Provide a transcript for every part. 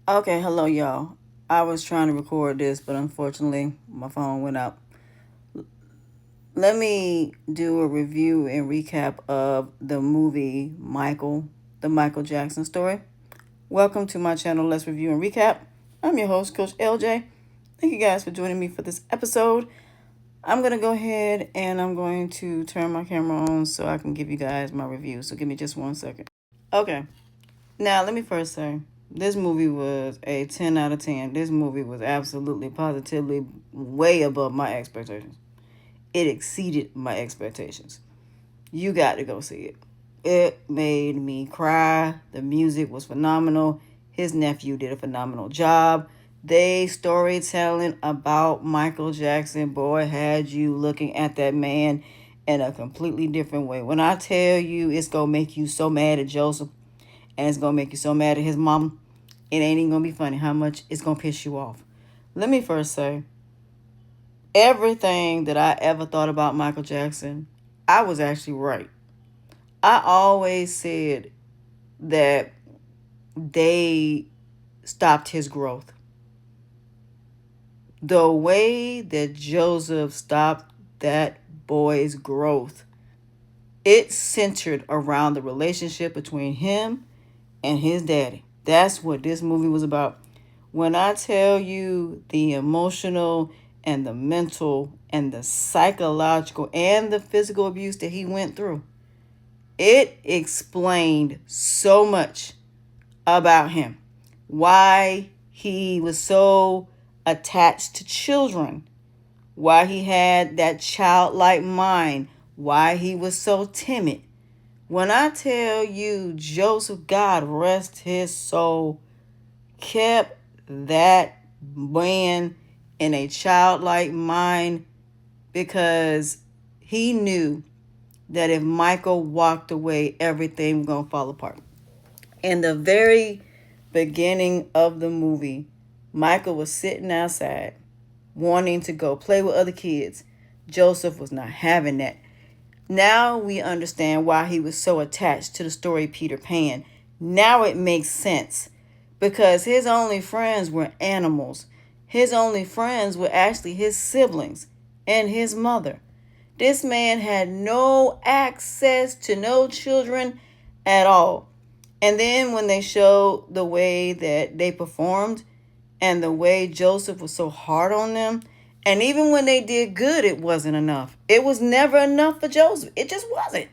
Okay, hello, y'all. I was trying to record this, but unfortunately, my phone went out. Let me do a review and recap of the movie Michael, the Michael Jackson story. Welcome to my channel, Let's Review and Recap. I'm your host, Coach LJ. Thank you guys for joining me for this episode. I'm going to go ahead and I'm going to turn my camera on so I can give you guys my review. So give me just 1 second. Okay, now let me first say this movie was a 10 out of 10. This movie was absolutely, positively way above my expectations. It exceeded my expectations. You got to go see it. It made me cry. The music was phenomenal. His nephew did a phenomenal job. They storytelling about Michael Jackson, boy, had you looking at that man in a completely different way. When I tell you it's going to make you so mad at Joseph and it's going to make you so mad at his mom, it ain't even going to be funny how much it's going to piss you off. Let me first say, everything that I ever thought about Michael Jackson, I was actually right. I always said that they stopped his growth. The way that Joseph stopped that boy's growth, it centered around the relationship between him and his daddy. That's what this movie was about. When I tell you the emotional and the mental and the psychological and the physical abuse that he went through, it explained so much about him. Why he was so attached to children, why he had that childlike mind, why he was so timid. When I tell you Joseph, God rest his soul, kept that man in a childlike mind because he knew that if Michael walked away, everything was going to fall apart. In the very beginning of the movie, Michael was sitting outside wanting to go play with other kids. Joseph was not having that. Now we understand why he was so attached to the story Peter Pan. Now it makes sense because his only friends were animals. His only friends were actually his siblings and his mother. This man had no access to no children at all. And then when they showed the way that they performed and the way Joseph was so hard on them, and even when they did good, it wasn't enough. It was never enough for Joseph. It just wasn't.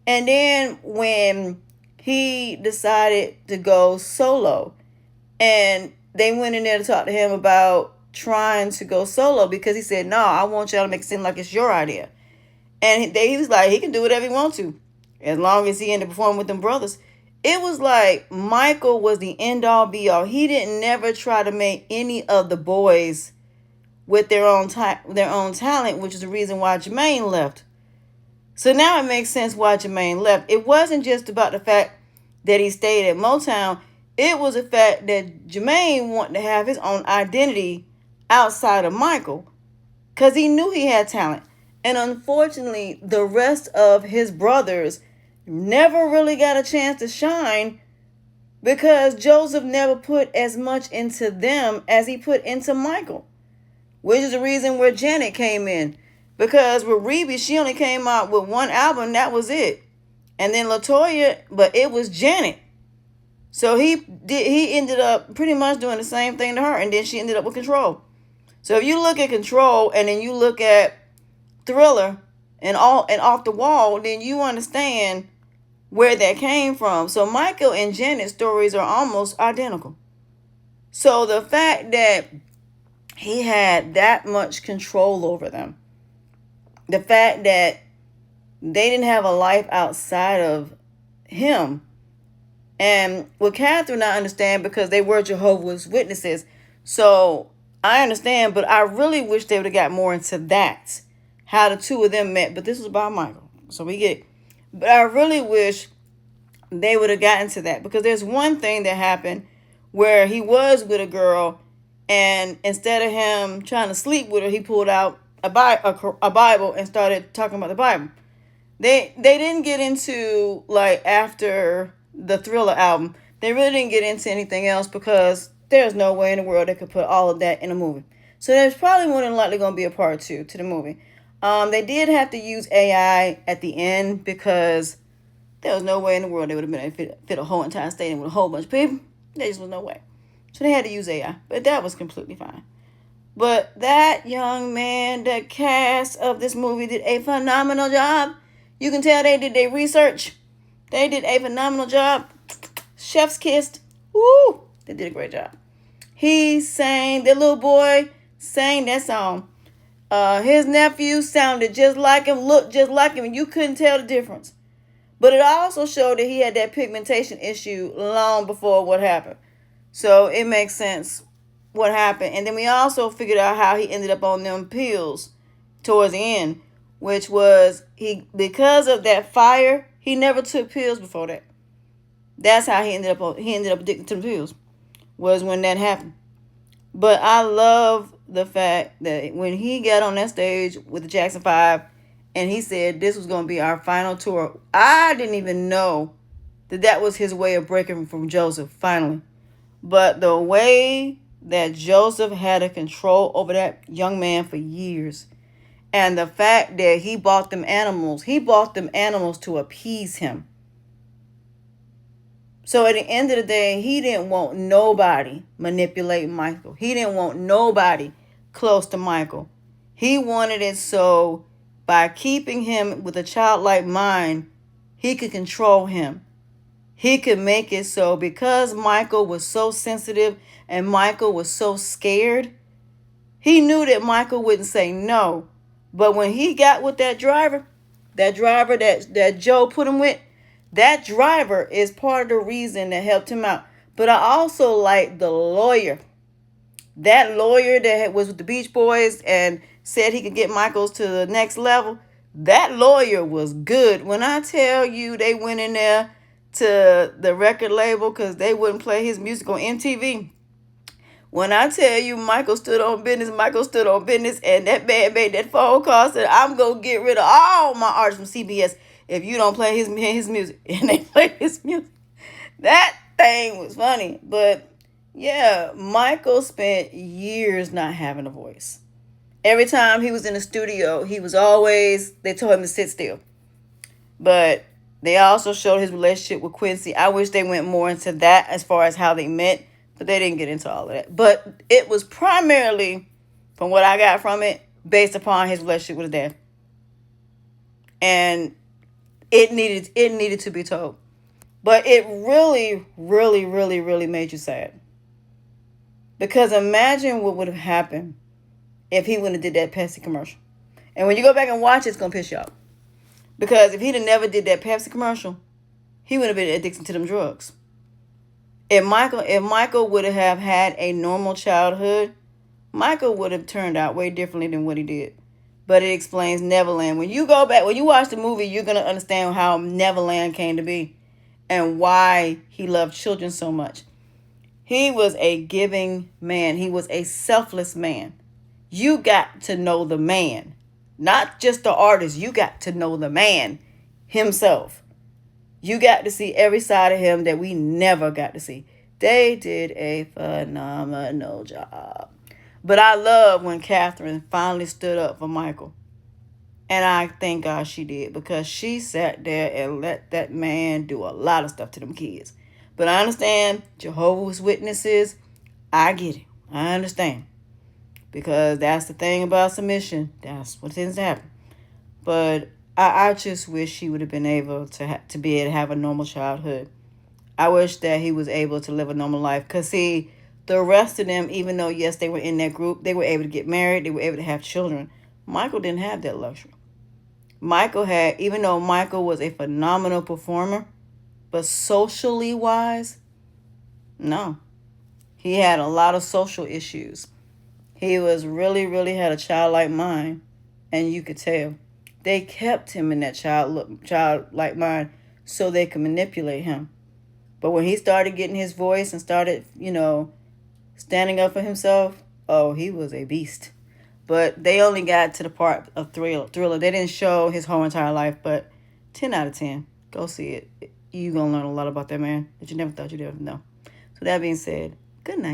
And then when he decided to go solo, and they went in there to talk to him about trying to go solo because he said, no, I want y'all to make it seem like it's your idea. And he was like, he can do whatever he wants to, as long as he ended up performing with them brothers. It was like Michael was the end all be all. He didn't never try to make any of the boys with their own talent, which is the reason why Jermaine left. So now it makes sense why Jermaine left. It wasn't just about the fact that he stayed at Motown. It was the fact that Jermaine wanted to have his own identity outside of Michael because he knew he had talent. And unfortunately, the rest of his brothers never really got a chance to shine because Joseph never put as much into them as he put into Michael, which is the reason where Janet came in. Because with Rebe, she only came out with one album, that was it. And then LaToya, but it was Janet. So he ended up pretty much doing the same thing to her, and then she ended up with Control. So if you look at Control and then you look at Thriller and Off the Wall, then you understand where that came from. So Michael and Janet's stories are almost identical. So the fact that he had that much control over them, the fact that they didn't have a life outside of him, and with Catherine, I understand because they were Jehovah's Witnesses. So I understand, but I really wish they would have got more into that, how the two of them met. But this was about Michael, so we get it. But I really wish they would have gotten to that because there's one thing that happened where he was with a girl, and instead of him trying to sleep with her, he pulled out a Bible and started talking about the Bible. They didn't get into, like, after the Thriller album, They really didn't get into anything else because there's no way in the world they could put all of that in a movie. So there's probably more than likely going to be a part two to the movie. They did have to use AI at the end because there was no way in the world they would have been able to fit a whole entire stadium with a whole bunch of people. There just was no way. So they had to use AI, but that was completely fine. But that young man, the cast of this movie did a phenomenal job. You can tell they did their research. They did a phenomenal job. Chef's kissed. Woo! They did a great job. He sang, the little boy sang that song. His nephew sounded just like him, looked just like him, and you couldn't tell the difference. But it also showed that he had that pigmentation issue long before what happened. So it makes sense what happened. And then we also figured out how he ended up on them pills towards the end, which was because of that fire, he never took pills before that. That's how he ended up addicted to the pills, was when that happened. But I love the fact that when he got on that stage with the Jackson 5 and he said this was going to be our final tour, I didn't even know that was his way of breaking from Joseph, finally. But the way that Joseph had a control over that young man for years, and the fact that he bought them animals to appease him. So at the end of the day, he didn't want nobody manipulating Michael. He didn't want nobody close to Michael. He wanted it so by keeping him with a childlike mind, he could control him. He could make it so because Michael was so sensitive and Michael was so scared, he knew that Michael wouldn't say no. But when he got with that driver that Joe put him with, that driver is part of the reason that helped him out. But I also like the lawyer. That lawyer that was with the Beach Boys and said he could get Michaels to the next level. That lawyer was good. When I tell you they went in there to the record label because they wouldn't play his music on MTV. When I tell you Michael stood on business, and that man made that phone call, said, I'm going to get rid of all my artists from CBS if you don't play his music. And they played his music. That thing was funny. But yeah, Michael spent years not having a voice. Every time he was in the studio, they told him to sit still. But they also showed his relationship with Quincy. I wish they went more into that as far as how they met, but they didn't get into all of that. But it was primarily, from what I got from it, based upon his relationship with his dad. And it needed to be told. But it really, really, really, really made you sad. Because imagine what would have happened if he wouldn't have did that Pepsi commercial. And when you go back and watch it, it's going to piss you off. Because if he'd have never did that Pepsi commercial, he would have been addicted to them drugs. If Michael would have had a normal childhood, Michael would have turned out way differently than what he did. But it explains Neverland. When you watch the movie, you're going to understand how Neverland came to be and why he loved children so much. He was a giving man. He was a selfless man. You got to know the man, not just the artist. You got to know the man himself. You got to see every side of him that we never got to see. They did a phenomenal job. But I love when Catherine finally stood up for Michael. And I thank God she did, because she sat there and let that man do a lot of stuff to them kids. But I understand Jehovah's Witnesses. I get it. I understand. Because that's the thing about submission. That's what tends to happen. But I just wish he would have been able to be able to have a normal childhood. I wish that he was able to live a normal life. Because, see, the rest of them, even though, yes, they were in that group, they were able to get married. They were able to have children. Michael didn't have that luxury. Even though Michael was a phenomenal performer, but socially wise, no. He had a lot of social issues. He was really, really had a childlike mind, and you could tell. They kept him in that childlike mind so they could manipulate him. But when he started getting his voice and started, standing up for himself, oh, he was a beast. But they only got to the part of Thriller. They didn't show his whole entire life, but 10 out of 10. Go see it. you're going to learn a lot about that man that you never thought you'd ever know. So that being said, good night.